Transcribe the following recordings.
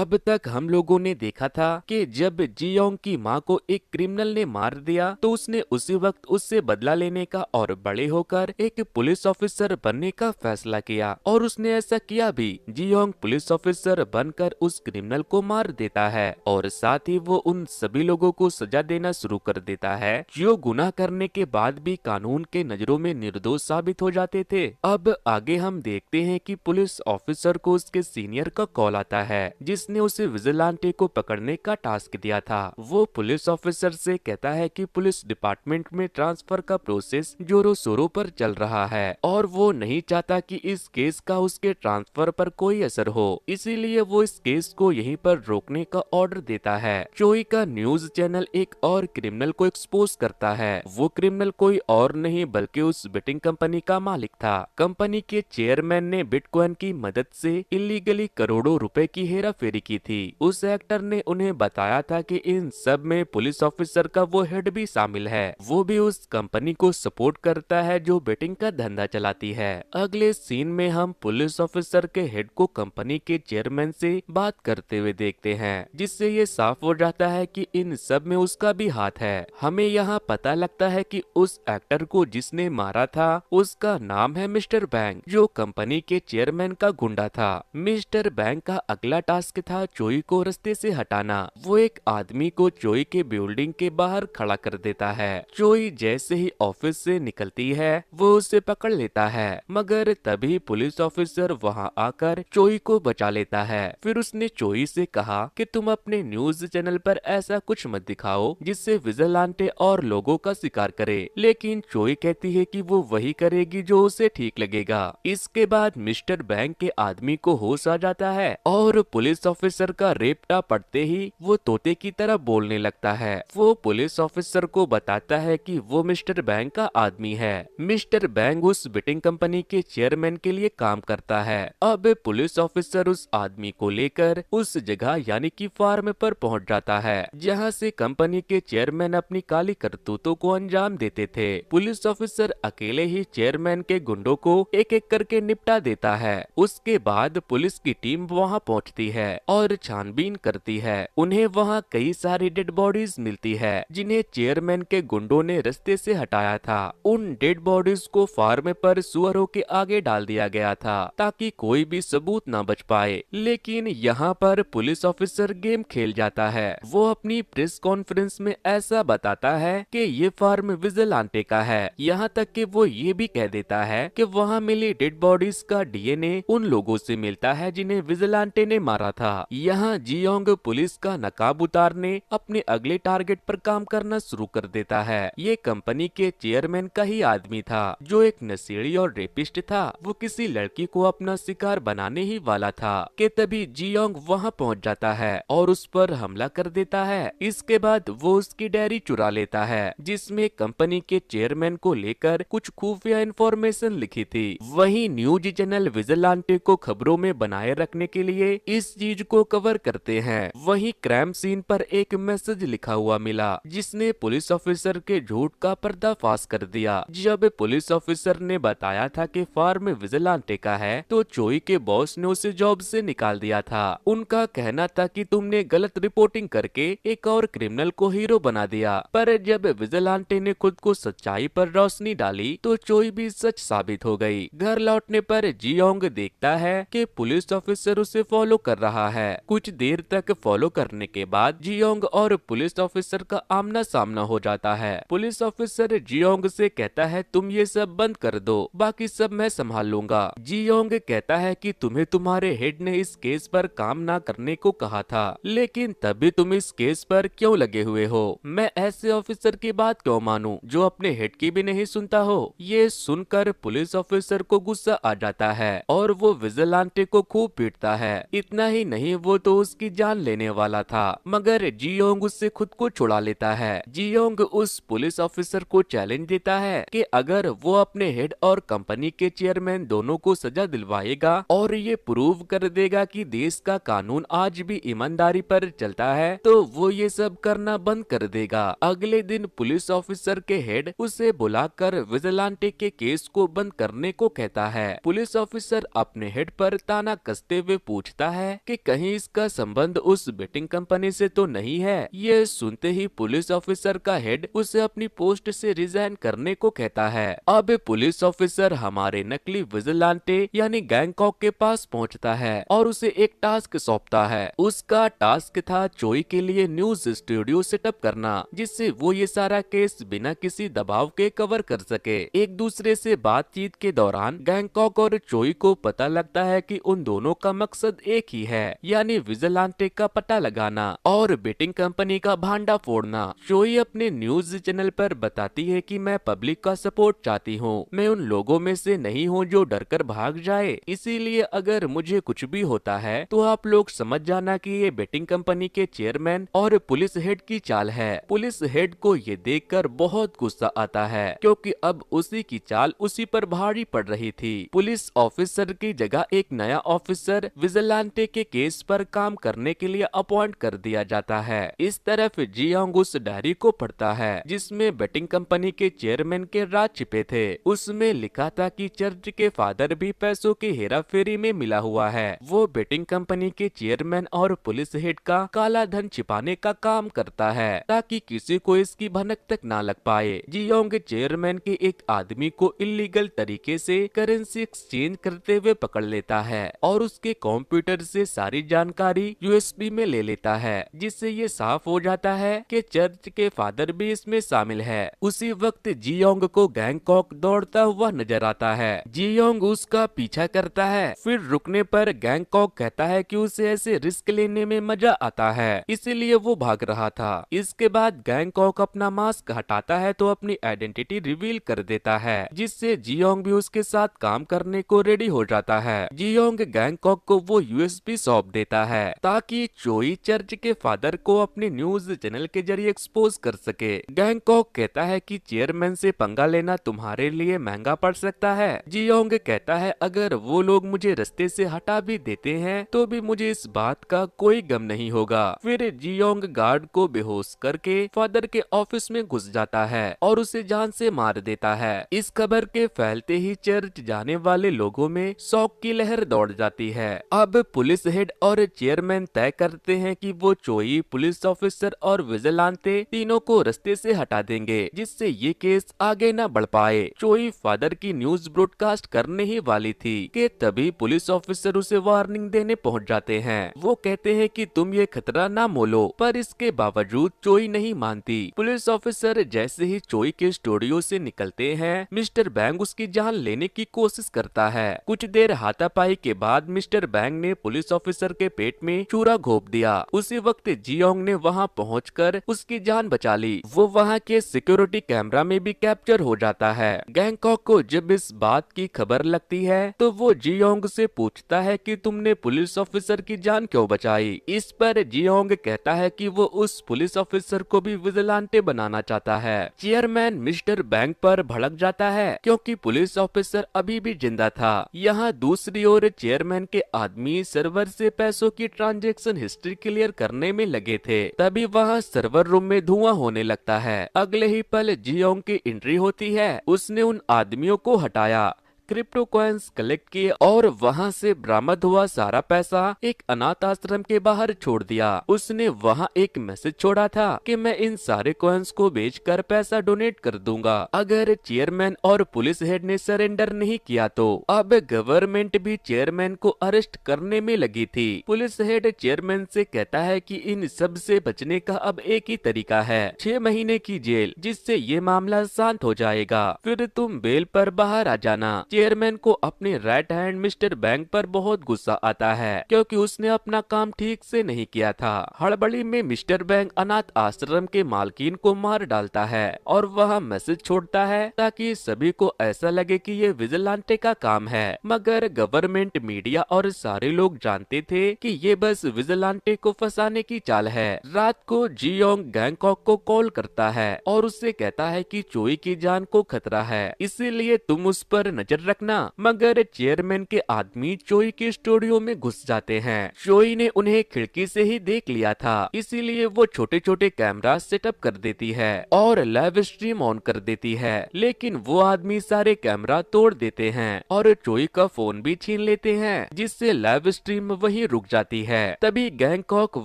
अब तक हम लोगों ने देखा था कि जब जियोंग की मां को एक क्रिमिनल ने मार दिया तो उसने उसी वक्त उससे बदला लेने का और बड़े होकर एक पुलिस ऑफिसर बनने का फैसला किया और उसने ऐसा किया भी। जियोंग पुलिस ऑफिसर बनकर उस क्रिमिनल को मार देता है और साथ ही वो उन सभी लोगों को सजा देना शुरू कर देता है जो गुनाह करने के बाद भी कानून के नजरों में निर्दोष साबित हो जाते थे। अब आगे हम देखते हैं कि पुलिस ऑफिसर को उसके सीनियर का कॉल आता है जिसने उसे विजिलेंटे को पकड़ने का टास्क दिया था। वो पुलिस ऑफिसर से कहता है कि पुलिस डिपार्टमेंट में ट्रांसफर का प्रोसेस जोरों शोरों पर चल रहा है और वो नहीं चाहता कि इस केस का उसके ट्रांसफर पर कोई असर हो, इसीलिए वो इस केस को यहीं पर रोकने का ऑर्डर देता है। चोई का न्यूज चैनल एक और क्रिमिनल को एक्सपोज करता है। वो क्रिमिनल कोई और नहीं बल्कि उस बेटिंग कंपनी का मालिक था। कंपनी के चेयरमैन ने बिटकॉइन की मदद से इलीगली करोड़ों रुपए की हेरा फेरी की थी। उस एक्टर ने उन्हें बताया था कि इन सब में पुलिस ऑफिसर का वो हेड भी शामिल है। वो भी उस कंपनी को सपोर्ट करता है जो बेटिंग का धंधा चलाती है। अगले सीन में हम पुलिस ऑफिसर के हेड को कंपनी के चेयरमैन से बात करते हुए देखते हैं जिससे ये साफ हो जाता है कि इन सब में उसका भी हाथ है। हमें यहाँ पता लगता है कि उस एक्टर को जिसने मारा था उसका नाम है मिस्टर बैंक जो कंपनी के चेयरमैन का गुंडा था। मिस्टर बैंक का अगला टास्क था चोई को रास्ते से हटाना। वो एक आदमी को चोई के बिल्डिंग के बाहर खड़ा कर देता है। चोई जैसे ही ऑफिस से निकलती है वो उसे पकड़ लेता है मगर तभी पुलिस ऑफिसर वहां आकर चोई को बचा लेता है। फिर उसने चोई से कहा कि तुम अपने न्यूज चैनल पर ऐसा कुछ मत दिखाओ जिससे विजिलेंटे और लोगों का शिकार करे, लेकिन चोई कहती है कि वो वही करेगी जो उसे ठीक लगेगा। इसके बाद मिस्टर बैंक के आदमी को होश आ जाता है और पुलिस ऑफिसर का रेपटा पड़ते ही वो तोते की तरह बोलने लगता है। वो पुलिस ऑफिसर को बताता है कि वो मिस्टर बैंक का आदमी है। मिस्टर बैंक उस बेटिंग कंपनी के चेयरमैन के लिए काम करता है। अब पुलिस ऑफिसर उस आदमी को लेकर उस जगह यानी कि फार्म पर पहुंच जाता है जहां से कंपनी के चेयरमैन अपनी काली करतूतों को अंजाम देते थे। पुलिस ऑफिसर अकेले ही चेयरमैन के गुंडों को एक एक करके निपटा देता है। उसके बाद पुलिस की टीम वहां पहुंचती है और छानबीन करती है। उन्हें वहां कई सारी डेड बॉडीज मिलती है जिन्हें चेयरमैन के गुंडों ने रास्ते से हटाया था। उन डेड बॉडीज को फार्म पर सुअरों के आगे डाल दिया गया था ताकि कोई भी सबूत न बच पाए। लेकिन यहाँ पर पुलिस ऑफिसर गेम खेल जाता है। वो अपनी प्रेस कॉन्फ्रेंस में ऐसा बताता है कि ये फार्म विजिलेंटे का है। यहाँ तक कि वो ये भी कह देता है कि वहाँ मिली डेड बॉडीज का डीएनए उन लोगों से मिलता है जिन्हें विजिलेंटे ने मारा था। यहाँ जियोंग पुलिस का नकाब उतारने अपने अगले टारगेट पर काम करना शुरू कर देता है। ये कंपनी के चेयरमैन का ही आदमी था जो एक नशेड़ी और रेपिस्ट था। वो किसी लड़की को अपना शिकार बनाने ही वाला था कि तभी जियोंग वहाँ पहुँच जाता है और उस पर हमला कर देता है। इसके बाद वो उसकी डायरी चुरा लेता है जिसमें कंपनी के चेयरमैन को लेकर कुछ खुफिया इंफॉर्मेशन लिखी थी। वहीं न्यूज चैनल विजिलेंटे को खबरों में बनाए रखने के लिए इस चीज को कवर करते हैं। वहीं क्राइम सीन पर एक मैसेज लिखा हुआ मिला जिसने पुलिस ऑफिसर के झूठ का पर्दाफाश कर दिया। जब पुलिस ऑफिसर ने बताया था कि फार्म विजिलेंटे का है तो चोई के बॉस ने उसे जॉब से निकाल दिया था। उनका कहना था कि तुमने गलत रिपोर्टिंग करके एक और क्रिमिनल को हीरो बना दिया। पर जब विजिलेंटे ने खुद को सच्चाई पर रोशनी डाली तो चोई भी सच साबित हो गई। घर लौटने पर जियोंग देखता है कि पुलिस ऑफिसर उसे फॉलो कर रहा है। कुछ देर तक फॉलो करने के बाद जियोंग और पुलिस ऑफिसर का आमना सामना हो जाता है। पुलिस ऑफिसर जियोंग से कहता है तुम ये सब बंद कर दो, बाकी सब मैं संभाल लूंगा। जियोंग कहता है कि तुम्हें तुम्हारे हेड ने इस केस पर काम ना करने को कहा था, लेकिन तभी तुम इस केस पर क्यों लगे हुए हो? मैं ऐसे ऑफिसर की बात क्यों मानूं जो अपने हेड की भी नहीं सुनता हो? ये सुनकर पुलिस ऑफिसर को गुस्सा आ जाता है और वो विजिलेंटे को खूब पीटता है। इतना ही नहीं वो तो उसकी जान लेने वाला था मगर जियोंग उससे खुद को छुड़ा लेता है। जियोंग उस पुलिस ऑफिसर को चैलेंज देता है कि अगर वो अपने हेड और कंपनी के चेयरमैन दोनों को सजा दिलवाएगा और ये प्रूव कर देगा कि देश का कानून आज भी ईमानदारी पर चलता है तो वो ये सब करना बंद कर देगा। अगले दिन पुलिस ऑफिसर के हेड उसे बुलाकर विजिलेंटे के केस को बंद करने को कहता है। पुलिस ऑफिसर अपने हेड पर ताना कसते हुए पूछता है कि कहीं इसका संबंध उस बेटिंग कंपनी से तो नहीं है। ये सुनते ही पुलिस ऑफिसर का हेड उसे अपनी पोस्ट से रिजाइन करने को कहता है। अब पुलिस ऑफिसर हमारे नकली विजिलेंटे यानी गैंगकॉक के पास पहुंचता है और उसे एक टास्क सौंपता है। उसका टास्क था चोई के लिए न्यूज स्टूडियो सेटअप करना, जिससे वो ये सारा केस बिना किसी दबाव के कवर कर सके। एक दूसरे से बातचीत के दौरान गैंगकॉक और चोई को पता लगता है कि उन दोनों का मकसद एक ही है, यानी विजिलेंटे का पता लगाना और बेटिंग कंपनी का भांडा फोड़ना। चोई अपने न्यूज चैनल पर बताती है कि मैं पब्लिक का सपोर्ट चाहती हूँ, मैं उन लोगों में से नहीं हूँ जो डरकर भाग जाए, इसीलिए अगर मुझे कुछ भी होता है तो आप लोग समझ जाना कि ये बेटिंग कंपनी के चेयरमैन और पुलिस हेड की चाल है। पुलिस हेड को ये देखकर बहुत गुस्सा आता है, क्योंकि अब उसी की चाल उसी पर भारी पड़ रही थी। पुलिस ऑफिसर की जगह एक नया ऑफिसर विजिलेंटे के केस पर काम करने के लिए अपॉइंट कर दिया जाता है। इस तरफ जियोंग उस डायरी को पढ़ता है जिसमें बेटिंग कंपनी के चेयरमैन के राज छिपे थे। उसमें लिखा था कि चर्च के फादर भी पैसों की हेराफेरी में मिला हुआ है। वो बेटिंग कंपनी के चेयरमैन और पुलिस हेड का काला धन छिपाने का काम करता है ताकि किसी को इसकी भनक तक ना लग पाए। जियोंग चेयरमैन के एक आदमी को इलीगल तरीके से करेंसी एक्सचेंज करते हुए पकड़ लेता है और उसके कंप्यूटर से सारी जानकारी यूएसबी में ले लेता है, जिससे ये साफ हो जाता है कि चर्च के फादर भी इसमें शामिल है। उसी वक्त जियोंग को गैंगकॉक दौड़ता हुआ नजर आता है। जियोंग उसका पीछा करता है, फिर रुकने पर गैंगकॉक कहता है कि उसे ऐसे रिस्क लेने में मजा आता है, इसीलिए वो भाग रहा था। इसके बाद गैंगकॉक अपना मास्क हटाता है तो अपनी आइडेंटिटी रिवील कर देता है, जिससे जियोंग भी उसके साथ काम करने को रेडी हो जाता है। जियोंग गैंगकॉक को वो यूएसबी सौंप देता है ताकि चोई चर्च के फादर को अपने न्यूज चैनल के जरिए एक्सपोज कर सके। गैंगकॉक कहता है कि चेयरमैन से पंगा लेना तुम्हारे लिए महंगा पड़ सकता है। जियोंग कहता है अगर वो लोग मुझे रास्ते से हटा भी देते हैं तो भी मुझे इस बात का कोई गम नहीं होगा। फिर जियोंग गार्ड को बेहोश करके फादर के ऑफिस में घुस जाता है और उसे जान से मार देता है। इस खबर के फैलते ही चर्च जाने वाले लोगों में शौक की लहर दौड़ जाती है। अब पुलिस हेड और चेयरमैन तय करते हैं कि वो चोई, पुलिस ऑफिसर और विजिलेंटे तीनों को रास्ते से हटा देंगे, जिससे ये केस आगे न बढ़ पाए। चोई फादर की न्यूज ब्रॉडकास्ट करने ही वाली थी कि तभी पुलिस ऑफिसर उसे वार्निंग देने पहुंच जाते हैं। वो कहते हैं कि तुम ये खतरा ना मोलो, पर इसके बावजूद चोई नहीं मानती। पुलिस ऑफिसर जैसे ही चोई के स्टूडियो से निकलते हैं, मिस्टर बैंग उसकी जान लेने की कोशिश करता है। कुछ देर हाथापाई के बाद मिस्टर बैंग ने पुलिस ऑफिसर के पेट में चूरा घोंप दिया। उसी वक्त जियोंग ने वहां पहुंचकर उसकी जान बचा ली। वो वहां के सिक्योरिटी कैमरा में भी कैप्चर हो जाता है। गैंगकॉक को जब इस बात की खबर लगती है तो वो जियोंग से पूछता है कि तुमने पुलिस ऑफिसर की जान क्यों बचाई। इस पर जियोंग कहता है कि वो उस पुलिस ऑफिसर को भी विजिलेंटे बनाना चाहता है। चेयरमैन मिस्टर बैंक पर भड़क जाता है क्योंकि पुलिस ऑफिसर अभी भी जिंदा था। यहाँ दूसरी ओर चेयरमैन के आदमी सर्वर से पैसों की ट्रांजैक्शन हिस्ट्री क्लियर करने में लगे थे। तभी वहाँ सर्वर रूम में धुआं होने लगता है। अगले ही पल जियोंग की एंट्री होती है। उसने उन आदमियों को हटाया, क्रिप्टो कॉइन्स कलेक्ट किए और वहां से बरामद हुआ सारा पैसा एक अनाथ आश्रम के बाहर छोड़ दिया। उसने वहां एक मैसेज छोड़ा था कि मैं इन सारे कॉइन्स को बेचकर पैसा डोनेट कर दूंगा अगर चेयरमैन और पुलिस हेड ने सरेंडर नहीं किया तो। अब गवर्नमेंट भी चेयरमैन को अरेस्ट करने में लगी थी। पुलिस हेड चेयरमैन से कहता है कि इन सब से बचने का अब एक ही तरीका है, 6 महीने की जेल, जिससे ये मामला शांत हो जाएगा, फिर तुम बेल पर बाहर आ जाना। चेयरमैन को अपने राइट हैंड मिस्टर बैंक पर बहुत गुस्सा आता है क्योंकि उसने अपना काम ठीक से नहीं किया था। हड़बड़ी में मिस्टर बैंक अनाथ आश्रम के मालकिन को मार डालता है और वह मैसेज छोड़ता है ताकि सभी को ऐसा लगे कि ये विजिलेंटे का काम है। मगर गवर्नमेंट, मीडिया और सारे लोग जानते थे कि ये बस विजिलेंटे को फंसाने की चाल है। रात को जियोंग गैंगकॉक को कॉल करता है और उससे कहता है कि चोई की जान को खतरा है, इसीलिए तुम उस पर नजर रखना। मगर चेयरमैन के आदमी चोई के स्टूडियो में घुस जाते हैं। चोई ने उन्हें खिड़की से ही देख लिया था, इसीलिए वो छोटे छोटे कैमरा सेटअप कर देती है और लाइव स्ट्रीम ऑन कर देती है। लेकिन वो आदमी सारे कैमरा तोड़ देते हैं और चोई का फोन भी छीन लेते हैं, जिससे लाइव स्ट्रीम वहीं रुक जाती है। तभी गैंगकॉक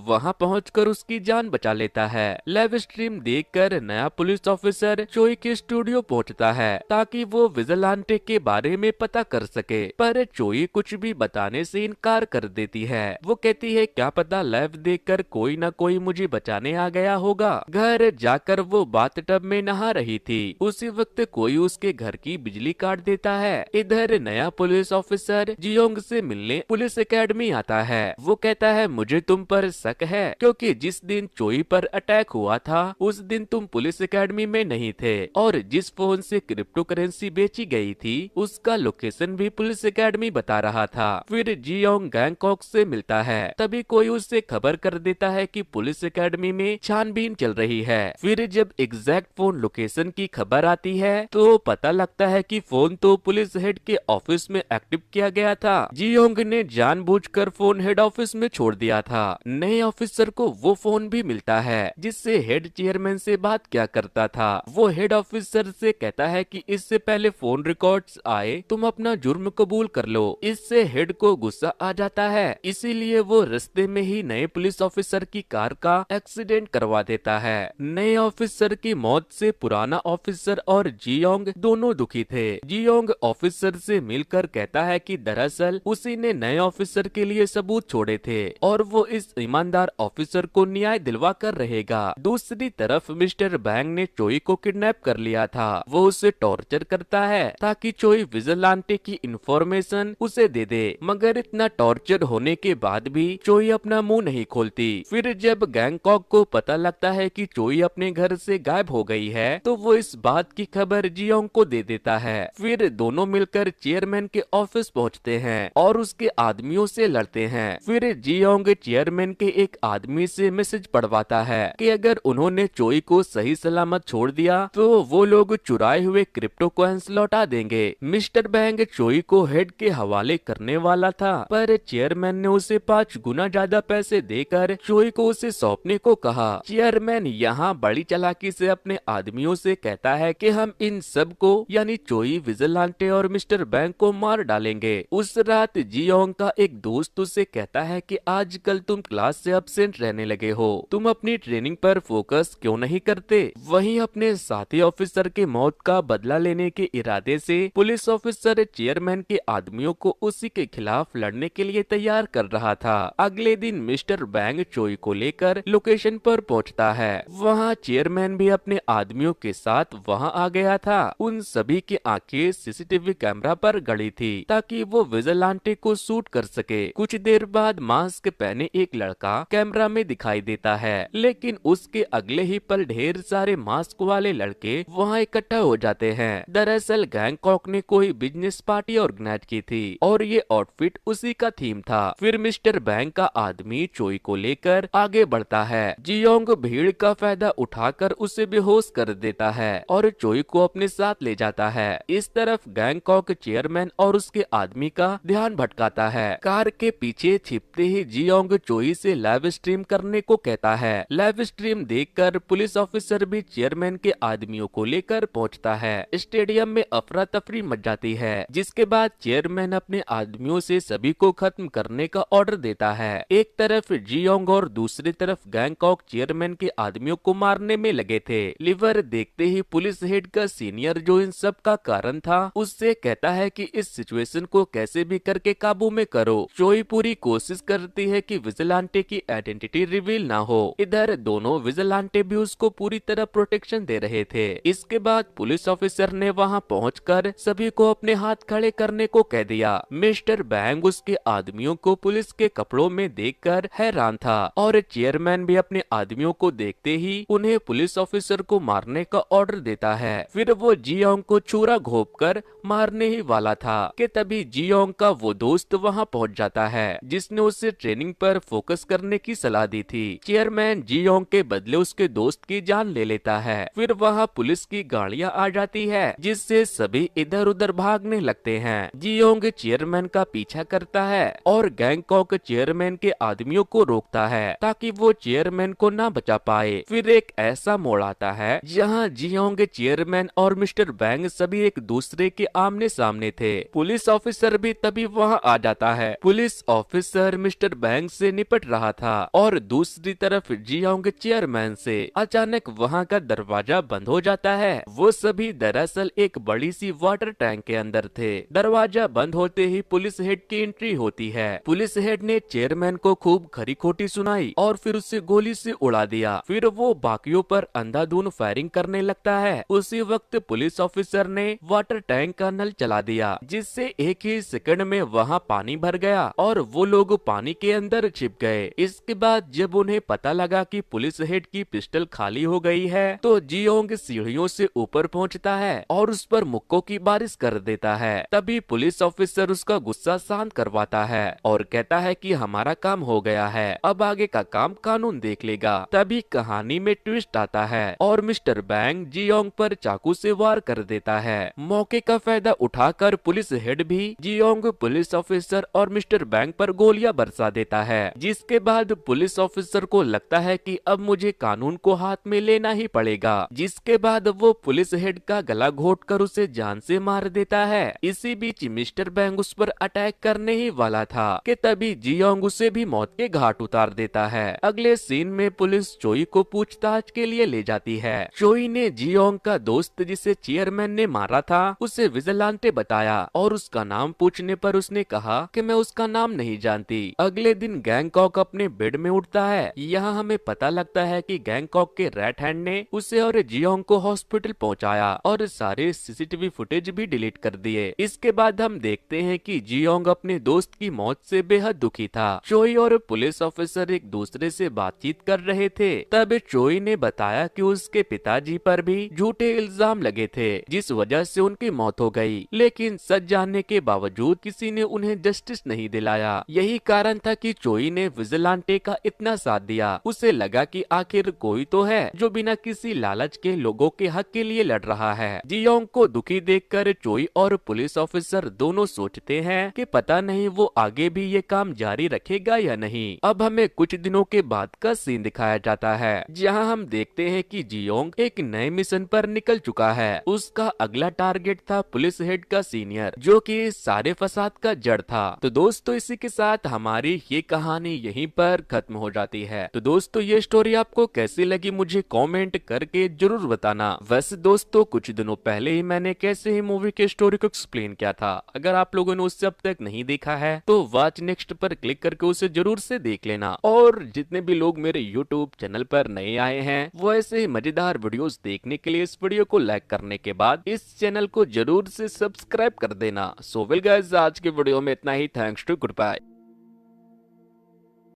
वहां पहुंचकर उसकी जान बचा लेता है। लाइव स्ट्रीम देखकर नया पुलिस ऑफिसर चोई के स्टूडियो पहुंचता है ताकि वो विजिलेंटे के बारे में पता कर सके, पर चोई कुछ भी बताने से इनकार कर देती है। वो कहती है क्या पता लाइव देखकर कोई न कोई मुझे बचाने आ गया होगा। घर जाकर वो बाथटब में नहा रही थी, उसी वक्त कोई उसके घर की बिजली काट देता है। इधर नया पुलिस ऑफिसर जियोंग से मिलने पुलिस एकेडमी आता है। वो कहता है मुझे तुम पर शक है, क्योंकि जिस दिन चोई पर अटैक हुआ था उस दिन तुम पुलिस एकेडमी में नहीं थे, और जिस फोन से क्रिप्टो करेंसी बेची गई थी उसका लोकेशन भी पुलिस एकेडमी बता रहा था। फिर जियोंग गैंगकॉक से मिलता है, तभी कोई उससे खबर कर देता है कि पुलिस एकेडमी में छानबीन चल रही है। फिर जब एग्जैक्ट फोन लोकेशन की खबर आती है तो पता लगता है कि फोन तो पुलिस हेड के ऑफिस में एक्टिव किया गया था। जियोंग ने जानबूझकर फोन हेड ऑफिस में छोड़ दिया था। नए ऑफिसर को वो फोन भी मिलता है जिससे हेड चेयरमैन से बात क्या करता था। वो हेड ऑफिसर से कहता है कि इससे पहले फोन रिकॉर्ड्स आए तुम अपना जुर्म कबूल कर लो। इससे हेड को गुस्सा आ जाता है, इसीलिए वो रास्ते में ही नए पुलिस ऑफिसर की कार का एक्सीडेंट करवा देता है। नए ऑफिसर की मौत से पुराना ऑफिसर और जियोंग दोनों दुखी थे। जियोंग ऑफिसर से मिलकर कहता है कि दरअसल उसी ने नए ऑफिसर के लिए सबूत छोड़े थे और वो इस ईमानदार ऑफिसर को न्याय दिलवा कर रहेगा। दूसरी तरफ मिस्टर बैंग ने चोई को किडनैप कर लिया था। वो उसे टॉर्चर करता है ताकि चोई विजिलेंटे की इंफॉर्मेशन उसे दे दे, मगर इतना टॉर्चर होने के बाद भी चोई अपना मुंह नहीं खोलती। फिर जब गैंगकॉक को पता लगता है कि चोई अपने घर से गायब हो गई है तो वो इस बात की खबर जियोंग को दे देता है। फिर दोनों मिलकर चेयरमैन के ऑफिस पहुंचते हैं और उसके आदमियों से लड़ते हैं। फिर जियोंग चेयरमैन के एक आदमी से मैसेज पढ़वाता है कि अगर उन्होंने चोई को सही सलामत छोड़ दिया तो वो लोग चुराए हुए क्रिप्टो कॉइन्स लौटा देंगे। मिस्टर बैंग चोई को हेड के हवाले करने वाला था, पर चेयरमैन ने उसे 5 गुना ज्यादा पैसे देकर चोई को उसे सौंपने को कहा। चेयरमैन यहाँ बड़ी चालाकी से अपने आदमियों से कहता है कि हम इन सब को यानी चोई, विजिलेंटे और मिस्टर बैंग को मार डालेंगे। उस रात जियोंग का एक दोस्त उसे कहता है कि आजकल तुम क्लास से एब्सेंट रहने लगे हो, तुम अपनी ट्रेनिंग पर फोकस क्यों नहीं करते। वहीं अपने साथी ऑफिसर के मौत का बदला लेने के इरादे से पुलिस ऑफिसर चेयरमैन के आदमियों को उसी के खिलाफ लड़ने के लिए तैयार कर रहा था। अगले दिन मिस्टर बैंग चोई को लेकर लोकेशन पर पहुंचता है। वहां चेयरमैन भी अपने आदमियों के साथ वहां आ गया था। उन सभी की आंखें सीसीटीवी कैमरा पर गड़ी थी ताकि वो विजिलेंटे को शूट कर सके। कुछ देर बाद मास्क पहने एक लड़का कैमरा में दिखाई देता है, लेकिन उसके अगले ही पल ढेर सारे मास्क वाले लड़के वहां इकट्ठा हो जाते हैं। दरअसल गैंगकॉक ने कोई बिजनेस पार्टी ऑर्गेनाइज की थी और ये आउटफिट उसी का थीम था। फिर मिस्टर बैंग का आदमी चोई को लेकर आगे बढ़ता है। जियोंग भीड़ का फायदा उठाकर उसे बेहोश कर देता है और चोई को अपने साथ ले जाता है। इस तरफ गैंगकॉक चेयरमैन और उसके आदमी का ध्यान भटकाता है। कार के पीछे छिपते ही जियोंग चोई से लाइव स्ट्रीम करने को कहता है। लाइव स्ट्रीम देखकर पुलिस ऑफिसर भी चेयरमैन के आदमियों को लेकर पहुंचता है। स्टेडियम में अफरा तफरी मच जाती है, जिसके बाद चेयरमैन अपने आदमियों से सभी को खत्म करने का ऑर्डर देता है। एक तरफ जियोंग और दूसरी तरफ गैंगकॉक चेयरमैन के आदमियों को मारने में लगे थे। लिवर देखते ही पुलिस हेड का सीनियर जो इन सब का कारण था उससे कहता है कि इस सिचुएशन को कैसे भी करके काबू में करो। चोई पूरी कोशिश करती है कि विजिलेंटे की आइडेंटिटी रिवील ना हो। इधर दोनों विजिलेंटे भी उसको पूरी तरह प्रोटेक्शन दे रहे थे। इसके बाद पुलिस ऑफिसर ने वहां पहुंचकर सभी को अपने हाथ खड़े करने को कह दिया। मिस्टर बैंग उसके आदमियों को पुलिस के कपड़ों में देखकर हैरान था और चेयरमैन भी अपने आदमियों को देखते ही उन्हें पुलिस ऑफिसर को मारने का ऑर्डर देता है। फिर वो जियोंग को छुरा घोंपकर मारने ही वाला था कि तभी जियोंग का वो दोस्त वहां पहुंच जाता है जिसने उसे ट्रेनिंग पर फोकस करने की सलाह दी थी। चेयरमैन जियोंग के बदले उसके दोस्त की जान ले लेता है। फिर वहां पुलिस की गाड़ियां आ जाती है जिससे सभी इधर उधर ऑफिसर भागने लगते हैं। जियोंग चेयरमैन का पीछा करता है और गैंगकॉक चेयरमैन के आदमियों को रोकता है ताकि वो चेयरमैन को ना बचा पाए। फिर एक ऐसा मोड़ आता है जहाँ जियोंग चेयरमैन और मिस्टर बैंग सभी एक दूसरे के आमने सामने थे। पुलिस ऑफिसर भी तभी वहाँ आ जाता है। पुलिस ऑफिसर मिस्टर बैंग से निपट रहा था और दूसरी तरफ जियोंग चेयरमैन से। अचानक वहाँ का दरवाजा बंद हो जाता है। वो सभी दरअसल एक बड़ी सी वाटर टैंक के अंदर थे। दरवाजा बंद होते ही पुलिस हेड की एंट्री होती है। पुलिस हेड ने चेयरमैन को खूब खरी खोटी सुनाई और फिर उसे गोली से उड़ा दिया। फिर वो बाकियों पर अंधाधुंध फायरिंग करने लगता है। उसी वक्त पुलिस ऑफिसर ने वाटर टैंक का नल चला दिया, जिससे एक ही सेकंड में वहाँ पानी भर गया और वो लोग पानी के अंदर छिप गए। इसके बाद जब उन्हें पता लगा कि पुलिस हेड की पिस्टल खाली हो गई है, तो जियोंग सीढ़ियों से ऊपर पहुंचता है और उस पर मुक्कों की बारिश कर देता है। तभी पुलिस ऑफिसर उसका गुस्सा शांत करवाता है और कहता है कि हमारा काम हो गया है, अब आगे का काम कानून देख लेगा। तभी कहानी में ट्विस्ट आता है और मिस्टर बैंग जियोंग पर चाकू से वार कर देता है। मौके का फायदा उठाकर पुलिस हेड भी जियोंग, पुलिस ऑफिसर और मिस्टर बैंग पर गोलियां बरसा देता है। जिसके बाद पुलिस ऑफिसर को लगता है कि अब मुझे कानून को हाथ में लेना ही पड़ेगा। जिसके बाद वो पुलिस हेड का गला घोंटकर उसे जान से मार देता है। इसी बीच मिस्टर बैंग उस पर अटैक करने ही वाला था कि तभी जियोंग उसे भी मौत के घाट उतार देता है। अगले सीन में पुलिस चोई को पूछताछ के लिए ले जाती है। चोई ने जियोंग का दोस्त जिसे चेयरमैन ने मारा था उसे विजिलेंटे बताया और उसका नाम पूछने पर उसने कहा कि मैं उसका नाम नहीं जानती। अगले दिन गैंगकॉक अपने बेड में उठता है। यहाँ हमें पता लगता है कि गैंगकॉक के रेड हैंड ने उसे और जियोंग को हॉस्पिटल पहुंचाया और सारे सीसीटीवी फुटेज भी डिलीट कर दिए। इसके बाद हम देखते हैं कि जियोंग अपने दोस्त की मौत से बेहद दुखी था। चोई और पुलिस ऑफिसर एक दूसरे से बातचीत कर रहे थे। तब चोई ने बताया कि उसके पिताजी पर भी झूठे इल्जाम लगे थे, जिस वजह से उनकी मौत हो गई। लेकिन सच जानने के बावजूद किसी ने उन्हें जस्टिस नहीं दिलाया। यही कारण था कि चोई ने विजिलेंटे का इतना साथ दिया। उसे लगा कि आखिर कोई तो है जो बिना किसी लालच के लोगों के हक के लिए लड़ रहा है। जियोंग को दुखी देखकर चोई और पुलिस ऑफिसर दोनों सोचते हैं कि पता नहीं वो आगे भी ये काम जारी रखेगा या नहीं। अब हमें कुछ दिनों के बाद का सीन दिखाया जाता है, जहां हम देखते हैं कि जियोंग एक नए मिशन पर निकल चुका है। उसका अगला टारगेट था पुलिस हेड का सीनियर, जो कि इस सारे फसाद का जड़ था। तो दोस्तों, इसी के साथ हमारी ये कहानी यहीं पर खत्म हो जाती है। तो दोस्तों, ये स्टोरी आपको कैसी लगी मुझे कमेंट करके जरूर बताना। वैसे दोस्तों, कुछ दिनों पहले ही मैंने कैसे ही मूवी के स्टोरी को एक्सप्लेन किया था। अगर आप लोगों ने उससे अब तक नहीं देखा है तो वॉच नेक्स्ट पर क्लिक करके उसे जरूर से देख लेना। और जितने भी लोग मेरे यूट्यूब चैनल पर नए आए हैं वो ऐसे ही मजेदार वीडियोस देखने के लिए इस वीडियो को लाइक करने के बाद इस चैनल को जरूर से सब्सक्राइब कर देना। सो वेल गाइस, आज के वीडियो में इतना ही। Thanks to, good bye.